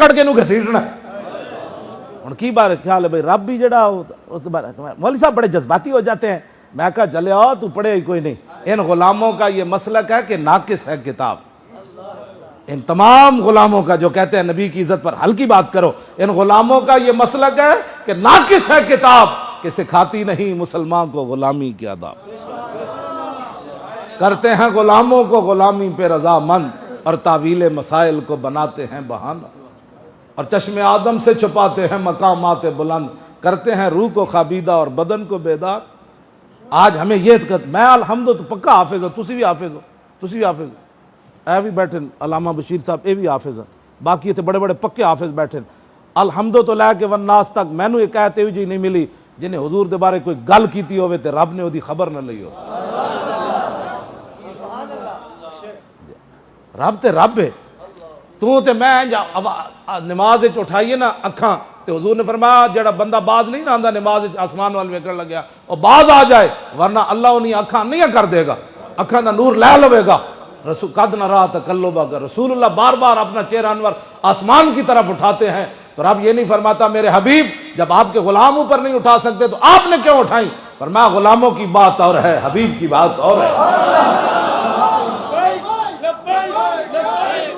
کٹ کے نو گھسیٹنا ہے۔ ان کی بار خیال ہے بھائی رب بھی جڑا اس بار مولوی صاحب بڑے جذباتی ہو جاتے ہیں، میں کہا چلے آؤ تو پڑھے ہی کوئی نہیں۔ ان غلاموں کا یہ مسلک ہے کہ ناقص ہے کتاب، ان تمام غلاموں کا جو کہتے ہیں نبی کی عزت پر ہلکی بات کرو، ان غلاموں کا یہ مسلک ہے کہ ناقص ہے کتاب، کہ سکھاتی نہیں مسلمان کو غلامی کے آداب، کرتے ہیں غلاموں کو غلامی پہ رضا مند، اور تعویل مسائل کو بناتے ہیں بہانہ، اور چشم آدم سے چھپاتے ہیں مقامات بلند، کرتے ہیں روح کو خوابیدہ اور بدن کو بیدار۔ آج ہمیں یہ میں الحمد تو پکا حافظ ہوں، تسی بھی حافظ ہو، تسی بھی حافظ ہو، اے بھی بیٹھے علامہ بشیر صاحب اے بھی حافظ ہیں، باقی اتنے بڑے بڑے پکے حافظ بیٹھے، الحمد تو لے کے والناس تک مینوں ایک آیت ہوئی جی نہیں ملی جنہیں حضور دے بارے کوئی گل کیتی ہوئے تے رب نے وہ دی خبر نہ لئی ہو۔ رب تے رب ہے، تو تے میں نماز اٹھائیے نا اکھاں تے حضور نے فرمایا جڑا بندہ باز نہیں نہ آندا نماز آسمان وال ویکھن لگیا اور باز آ جائے ورنہ اللہ انہیں اکھاں نہیں کر دے گا، اکھاں دا نور لے لوے گا۔ رسول قد نرا تقلبک، رسول اللہ بار بار اپنا چہرہ انور آسمان کی طرف اٹھاتے ہیں، تو رب یہ نہیں فرماتا میرے حبیب جب آپ کے غلام اوپر نہیں اٹھا سکتے تو آپ نے کیوں اٹھائیں؟ فرمایا غلاموں کی بات اور ہے، حبیب کی بات اور ہے۔